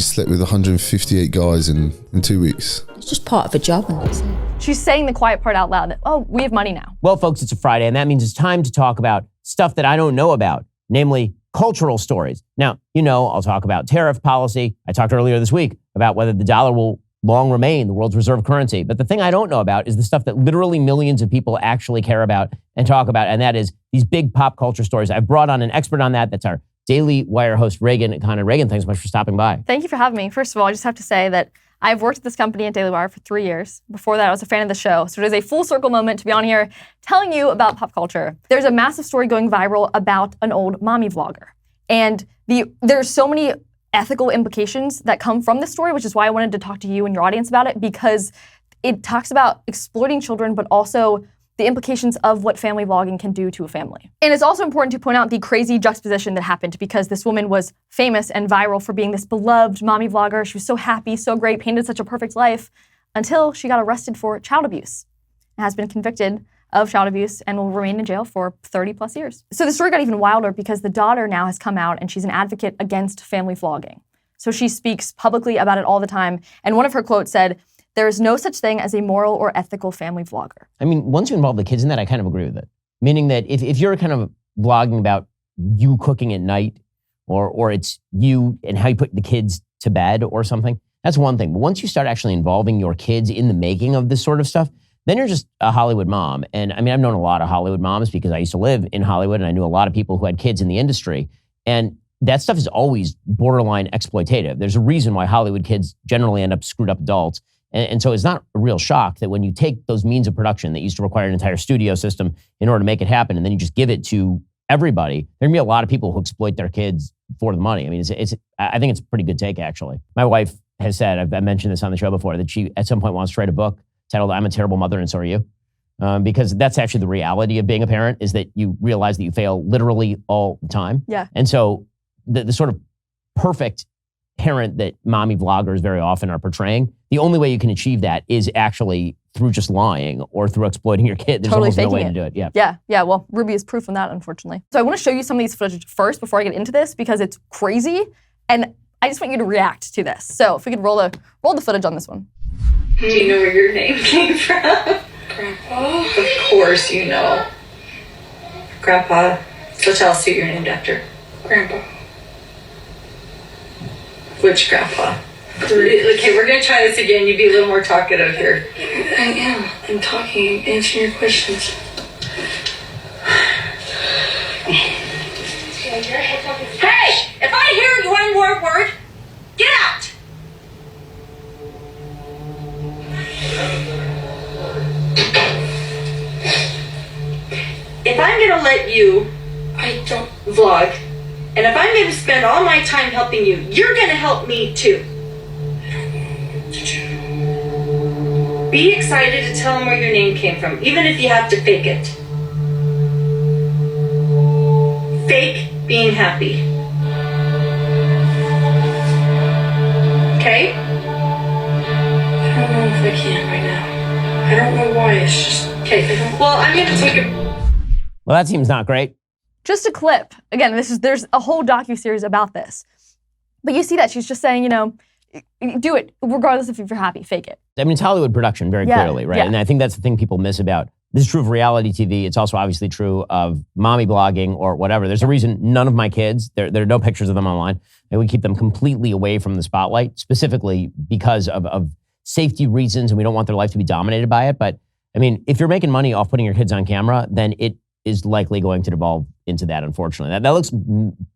slept with 158 guys in 2 weeks. It's just part of a job, and that's it. She's saying the quiet part out loud that, oh, we have money now. Well, folks, it's a Friday, and that means it's time to talk about stuff that I don't know about, namely cultural stories. Now, I'll talk about tariff policy. I talked earlier this week about whether the dollar will long remain the world's reserve currency. But the thing I don't know about is the stuff that literally millions of people actually care about and talk about, and that is these big pop culture stories. I've brought on an expert on that. That's our Daily Wire host, Reagan Conrad. Reagan, thanks so much for stopping by. Thank you for having me. First of all, I just have to say that I've worked at this company at Daily Wire for 3 years. Before that, I was a fan of the show. So it is a full circle moment to be on here telling you about pop culture. There's a massive story going viral about an old mommy vlogger. And there's so many ethical implications that come from this story, which is why I wanted to talk to you and your audience about it, because it talks about exploiting children, but also the implications of what family vlogging can do to a family. And it's also important to point out the crazy juxtaposition that happened, because this woman was famous and viral for being this beloved mommy vlogger. She was so happy, so great, painted such a perfect life, until she got arrested for child abuse and has been convicted of child abuse and will remain in jail for 30 plus years. So the story got even wilder because the daughter now has come out and she's an advocate against family vlogging. So she speaks publicly about it all the time. And one of her quotes said, "There is no such thing as a moral or ethical family vlogger." I mean, once you involve the kids in that, I kind of agree with it. Meaning that if you're kind of vlogging about you cooking at night or it's you and how you put the kids to bed or something, that's one thing. But once you start actually involving your kids in the making of this sort of stuff, then you're just a Hollywood mom. And I mean, I've known a lot of Hollywood moms because I used to live in Hollywood and I knew a lot of people who had kids in the industry. And that stuff is always borderline exploitative. There's a reason why Hollywood kids generally end up screwed up adults. And so it's not a real shock that when you take those means of production that used to require an entire studio system in order to make it happen, and then you just give it to everybody, there are going to be a lot of people who exploit their kids for the money. I mean, I think it's a pretty good take, actually. My wife has said, I've mentioned this on the show before, that she at some point wants to write a book titled "I'm a Terrible Mother and So Are You." Because that's actually the reality of being a parent, is that you realize that you fail literally all the time. Yeah. And so the sort of perfect parent that mommy vloggers very often are portraying, the only way you can achieve that is actually through just lying or through exploiting your kid. There's totally almost no way faking to do it. Yeah. Well, Ruby is proof on that, unfortunately. So I want to show you some of these footage first before I get into this, because it's crazy, and I just want you to react to this. So if we could roll the footage on this one. Do you know where your name came from? Grandpa? Of course you know. Grandpa. So tell us who you're named after. Grandpa. Which grandpa? Okay, we're going to try this again. You be a little more talkative here. I am. I'm talking, answering your questions. Hey! If I hear one more word, get out! If I'm going to let you, I don't vlog, and if I'm going to spend all my time helping you, you're going to help me too. Be excited to tell them where your name came from, even if you have to fake it. Fake being happy. Okay? I don't know if I can right now. I don't know why, it's just... Okay, well, I'm going to take a... Well, that seems not great. Just a clip. Again, there's a whole docuseries about this. But you see that she's just saying, do it regardless if you're happy, fake it. I mean, it's Hollywood production very clearly, right? Yeah. And I think that's the thing people miss about, this is true of reality TV. It's also obviously true of mommy blogging or whatever. There's a reason none of my kids, there are no pictures of them online, and we keep them completely away from the spotlight, specifically because of safety reasons, and we don't want their life to be dominated by it. But I mean, if you're making money off putting your kids on camera, then it is likely going to devolve into that, unfortunately. That looks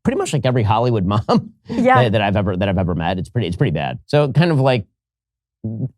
pretty much like every Hollywood mom that I've ever met. It's pretty bad. So kind of like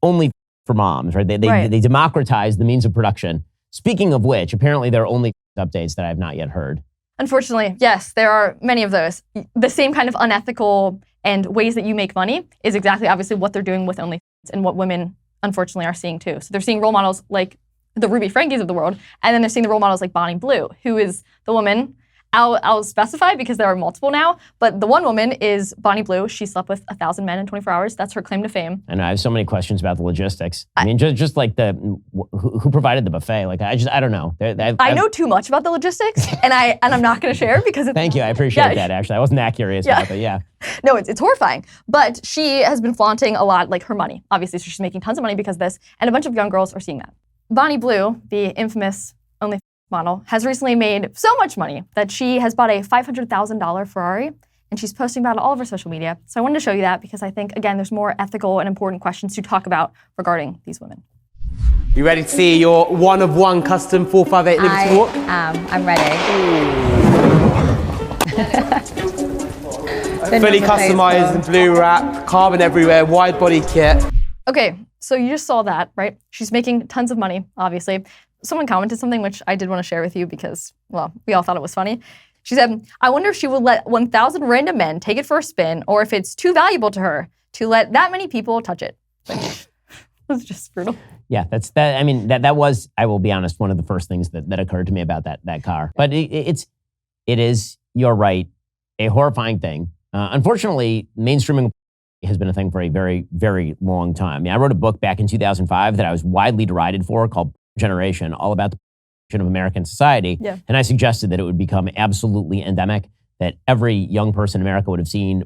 only for moms, right? They democratize the means of production. Speaking of which, apparently there are only updates that I have not yet heard. Unfortunately, yes, there are many of those. The same kind of unethical and ways that you make money is exactly obviously what they're doing with OnlyFans and what women unfortunately are seeing too. So they're seeing role models like the Ruby Frankies of the world, and then they're seeing the role models like Bonnie Blue, who is the woman I'll specify because there are multiple now, but the one woman is Bonnie Blue. She slept with 1,000 men in 24 hours. That's her claim to fame. And I have so many questions about the logistics. I mean, just like who provided the buffet? Like, I don't know. I know too much about the logistics, and I'm not going to share because it's. Thank you, I appreciate that. Actually, I wasn't that curious about it. Yeah. No, it's horrifying. But she has been flaunting a lot, like her money. Obviously, so she's making tons of money because of this, and a bunch of young girls are seeing that. Bonnie Blue, the infamous OnlyF model, has recently made so much money that she has bought a $500,000 Ferrari, and she's posting about it all over social media. So I wanted to show you that because I think, again, there's more ethical and important questions to talk about regarding these women. You ready to see your one-of-one custom 458 Liberty Walk? I'm ready. Fully customized in blue wrap, carbon everywhere, wide body kit. Okay, so you just saw that, right? She's making tons of money, obviously. Someone commented something which I did want to share with you because, well, we all thought it was funny. She said, I wonder if she would let 1,000 random men take it for a spin or if it's too valuable to her to let that many people touch it. It was just brutal. Yeah, that was, I will be honest, one of the first things that occurred to me about that car. But it is, you're right, a horrifying thing. Unfortunately, mainstreaming has been a thing for a very, very long time. I mean, I wrote a book back in 2005 that I was widely derided for called Generation, all about the of American society. Yeah. And I suggested that it would become absolutely endemic, that every young person in America would have seen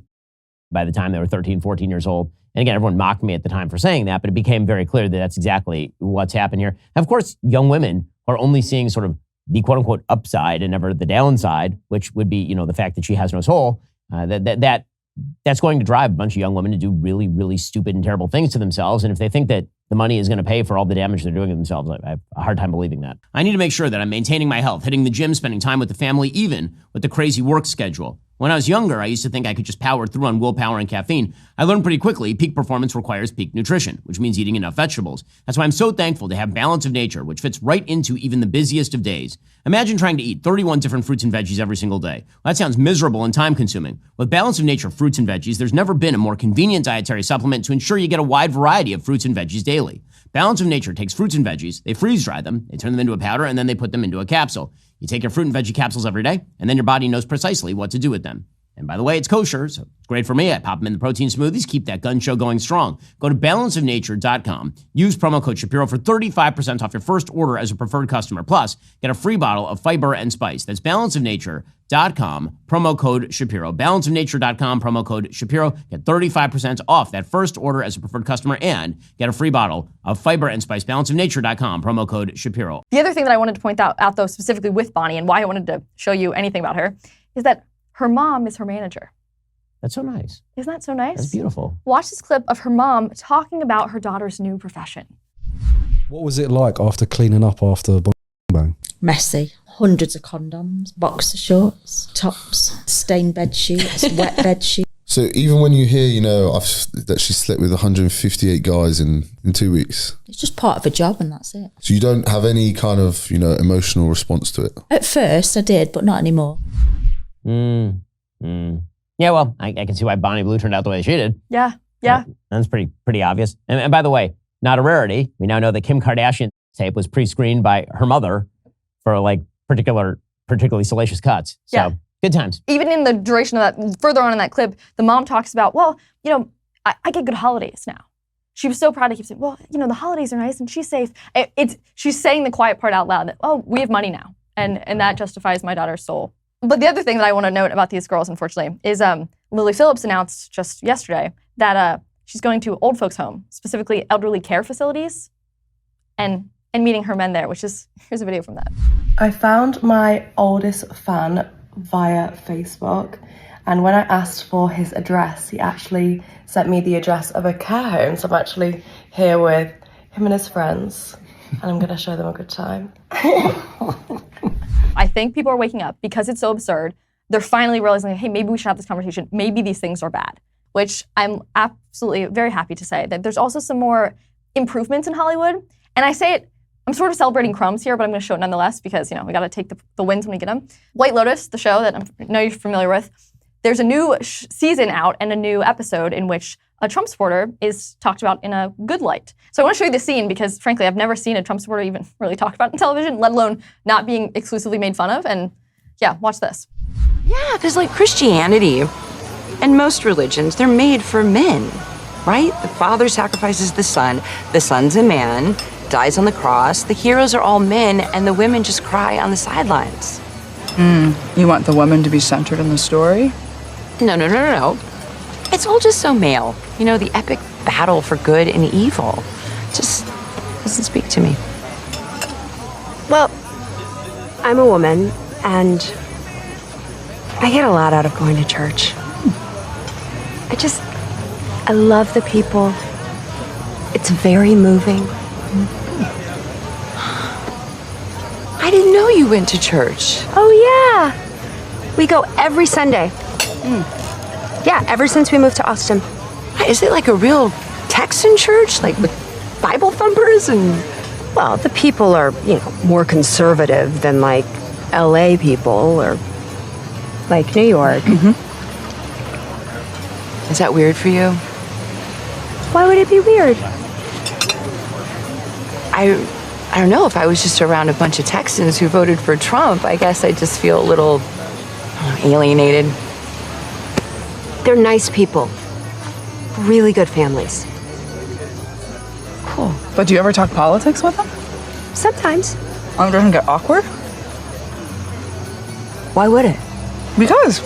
by the time they were 13, 14 years old. And again, everyone mocked me at the time for saying that, but it became very clear that that's exactly what's happened here. And of course, young women are only seeing sort of the quote unquote upside and never the downside, which would be, the fact that she has no soul. That's going to drive a bunch of young women to do really, really stupid and terrible things to themselves. And if they think that the money is going to pay for all the damage they're doing to themselves, I have a hard time believing that. I need to make sure that I'm maintaining my health, hitting the gym, spending time with the family, even with the crazy work schedule. When I was younger, I used to think I could just power through on willpower and caffeine. I learned pretty quickly peak performance requires peak nutrition, which means eating enough vegetables. That's why I'm so thankful to have Balance of Nature, which fits right into even the busiest of days. Imagine trying to eat 31 different fruits and veggies every single day. Well, that sounds miserable and time-consuming. With Balance of Nature fruits and veggies, there's never been a more convenient dietary supplement to ensure you get a wide variety of fruits and veggies daily. Balance of Nature takes fruits and veggies, they freeze-dry them, they turn them into a powder, and then they put them into a capsule. You take your fruit and veggie capsules every day, and then your body knows precisely what to do with them. And by the way, it's kosher, so it's great for me. I pop them in the protein smoothies, keep that gun show going strong. Go to balanceofnature.com. Use promo code Shapiro for 35% off your first order as a preferred customer. Plus, get a free bottle of fiber and spice. That's balanceofnature.com, promo code Shapiro. Balanceofnature.com, promo code Shapiro. Get 35% off that first order as a preferred customer and get a free bottle of fiber and spice. Balanceofnature.com, promo code Shapiro. The other thing that I wanted to point out though, specifically with Bonnie and why I wanted to show you anything about her, is that her mom is her manager. That's so nice. Isn't that so nice? That's beautiful. Watch this clip of her mom talking about her daughter's new profession. What was it like after cleaning up after bang? Messy. Hundreds of condoms, boxer shorts, tops, stained bed sheets, wet bed sheets. So even when you hear, that she slept with 158 guys in 2 weeks. It's just part of a job and that's it. So you don't have any kind of, emotional response to it? At first I did, but not anymore. Yeah, well, I can see why Bonnie Blue turned out the way she did. Yeah. That's pretty obvious. And by the way, not a rarity. We now know that Kim Kardashian's tape was pre-screened by her mother for particularly salacious cuts. So Yeah. good times. Even in the duration of that, further on in that clip, the mom talks about, I get good holidays now. She was so proud to keep saying, the holidays are nice and she's safe. She's saying the quiet part out loud that, we have money now. And that justifies my daughter's soul. But the other thing that I want to note about these girls, unfortunately, is Lily Phillips announced just yesterday that she's going to old folks' home, specifically elderly care facilities, and meeting her men there, here's a video from that. I found my oldest fan via Facebook, and when I asked for his address, he actually sent me the address of a care home. So I'm actually here with him and his friends, and I'm going to show them a good time. I think people are waking up because it's so absurd. They're finally realizing, hey, maybe we should have this conversation. Maybe these things are bad, which I'm absolutely very happy to say that there's also some more improvements in Hollywood. And I say it, I'm sort of celebrating crumbs here, but I'm going to show it nonetheless because, we got to take the wins when we get them. White Lotus, the show that I know you're familiar with, there's a new season out and a new episode in which a Trump supporter is talked about in a good light. So I want to show you the scene because, frankly, I've never seen a Trump supporter even really talked about in television, let alone not being exclusively made fun of. And yeah, watch this. Yeah, because like Christianity and most religions, they're made for men, right? The father sacrifices the son's a man, dies on the cross, the heroes are all men, and the women just cry on the sidelines. You want the woman to be centered in the story? No. It's all just so male. You know, the epic battle for good and evil. Just doesn't speak to me. Well, I'm a woman, and I get a lot out of going to church. I love the people. It's very moving. I didn't know you went to church. Oh, yeah. We go every Sunday. Yeah, ever since we moved to Austin. Is it like a real Texan church? Like with Bible thumpers and... Well, the people are, more conservative than like LA people or like New York. Is that weird for you? Why would it be weird? I don't know. If I was just around a bunch of Texans who voted for Trump, I guess I'd just feel a little alienated. They're nice people. Really good families. Cool. But do you ever talk politics with them? Sometimes. Oh, it doesn't get awkward? Why would it? Because.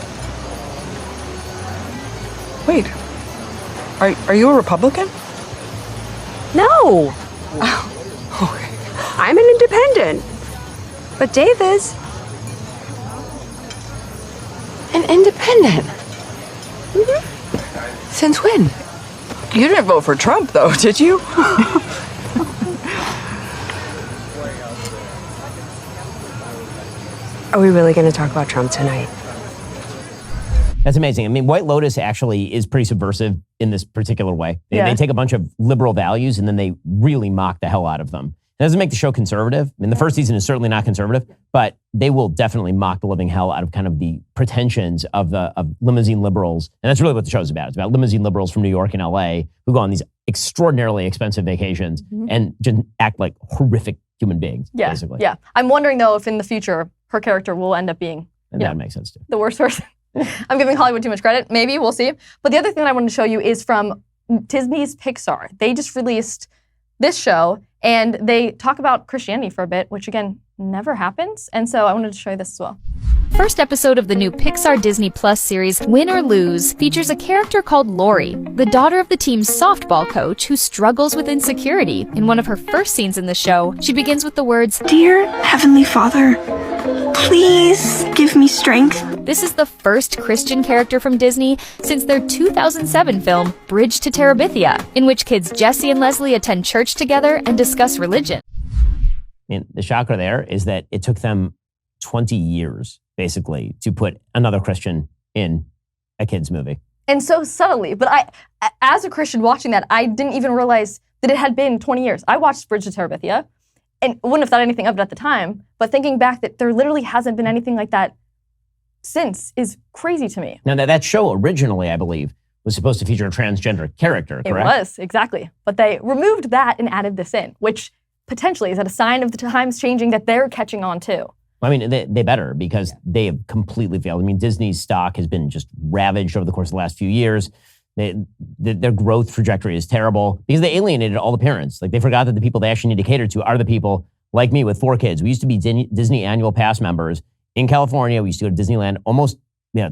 Wait. Are you a Republican? No. Okay. I'm an independent. But Dave is. An independent? Since when? You didn't vote for Trump, though, did you? Are we really going to talk about Trump tonight? That's amazing. I mean, White Lotus actually is pretty subversive in this particular way. They take a bunch of liberal values and then they really mock the hell out of them. It doesn't make the show conservative. I mean, the first season is certainly not conservative, but they will definitely mock the living hell out of kind of the pretensions of limousine liberals. And that's really what the show's about. It's about limousine liberals from New York and LA who go on these extraordinarily expensive vacations and just act like horrific human beings, basically. Yeah. I'm wondering, though, if in the future her character will end up being and that makes sense, too. The worst person. I'm giving Hollywood too much credit. Maybe. We'll see. But the other thing that I wanted to show you is from Disney's Pixar. They just released this show, and they talk about Christianity for a bit, which, again, never happens. And so I wanted to show you this as well. First episode of the new Pixar Disney Plus series, Win or Lose, features a character called Lori, the daughter of the team's softball coach who struggles with insecurity. In one of her first scenes in the show, she begins with the words, "Dear Heavenly Father, please give me strength." This is the first Christian character from Disney since their 2007 film, Bridge to Terabithia, in which kids Jesse and Leslie attend church together and discuss religion. I mean, the shocker there is that it took them 20 years, basically, to put another Christian in a kid's movie. And so subtly. But I, as a Christian watching that, I didn't even realize that it had been 20 years. I watched Bridge to Terabithia and wouldn't have thought anything of it at the time. But thinking back that there literally hasn't been anything like that since is crazy to me. Now, that show originally, I believe, was supposed to feature a transgender character, correct? It was, exactly. But they removed that and added this in, which potentially is that a sign of the times changing that they're catching on too. I mean, they better because they have completely failed. I mean, Disney's stock has been just ravaged over the course of the last few years. Their growth trajectory is terrible because they alienated all the parents. Like, they forgot that the people they actually need to cater to are the people like me with 4 kids. We used to be Disney annual pass members in California. We used to go to Disneyland almost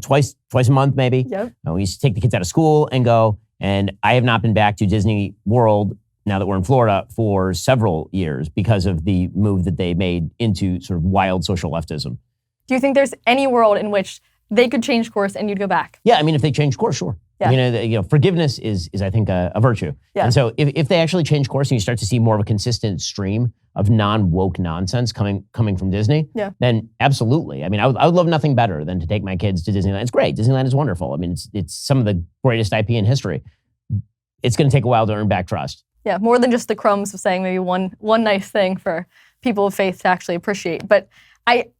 twice a month maybe. Yep. We used to take the kids out of school and go. And I have not been back to Disney World now that we're in Florida for several years because of the move that they made into sort of wild social leftism. Do you think there's any world in which they could change course and you'd go back? Yeah, I mean, if they change course, sure. Yeah. Forgiveness is I think a virtue. Yeah. And so if they actually change course and you start to see more of a consistent stream of non-woke nonsense coming from Disney, then absolutely. I mean, I would love nothing better than to take my kids to Disneyland. It's great. Disneyland is wonderful. I mean, it's some of the greatest IP in history. It's going to take a while to earn back trust. Yeah, more than just the crumbs of saying maybe one nice thing for people of faith to actually appreciate. But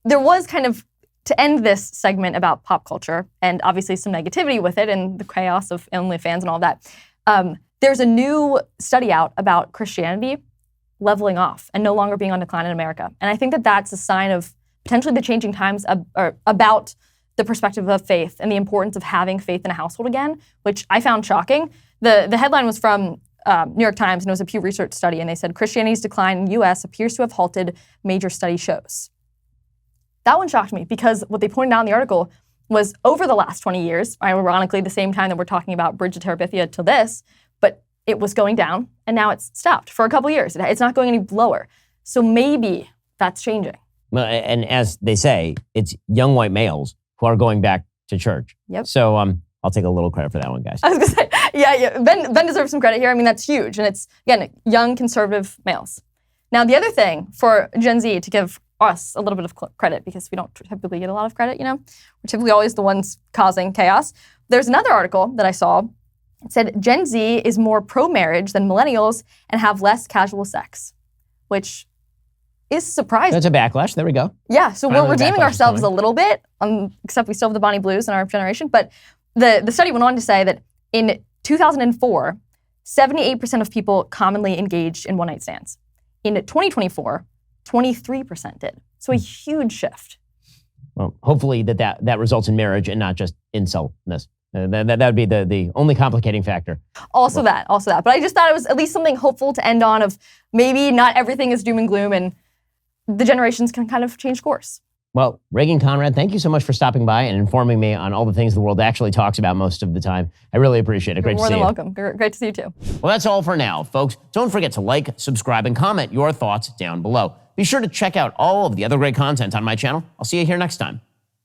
there was kind of, to end this segment about pop culture, and obviously some negativity with it and the chaos of OnlyFans and all that, there's a new study out about Christianity leveling off and no longer being on decline in America. And I think that that's a sign of potentially the changing times about the perspective of faith and the importance of having faith in a household again, which I found shocking. The headline was from New York Times, and it was a Pew Research study, and they said Christianity's decline in the U.S. appears to have halted, major study shows. That one shocked me because what they pointed out in the article was over the last 20 years, ironically the same time that we're talking about Bridge to Terabithia to this, but it was going down, and now it's stopped for a couple years. It's not going any lower. So maybe that's changing. Well, and as they say, it's young white males who are going back to church. Yep. So I'll take a little credit for that one, guys. I was going to say, yeah, Ben deserves some credit here. I mean, that's huge. And it's, again, young conservative males. Now, the other thing for Gen Z, to give us a little bit of credit, because we don't typically get a lot of credit, we're typically always the ones causing chaos. There's another article that I saw. It said Gen Z is more pro-marriage than millennials and have less casual sex, which is surprising. That's a backlash. There we go. Yeah, so we're redeeming ourselves a little bit, except we still have the Bonnie Blues in our generation. But the study went on to say that in 2004, 78% of people commonly engaged in one-night stands. In 2024, 23% did. So a huge shift. Well, hopefully that results in marriage and not just incelness. That would be the only complicating factor. Also that. But I just thought it was at least something hopeful to end on, of maybe not everything is doom and gloom and the generations can kind of change course. Well, Reagan Conrad, thank you so much for stopping by and informing me on all the things the world actually talks about most of the time. I really appreciate it. Great to see you. You're more than welcome. Great to see you too. Well, that's all for now, folks. Don't forget to like, subscribe, and comment your thoughts down below. Be sure to check out all of the other great content on my channel. I'll see you here next time.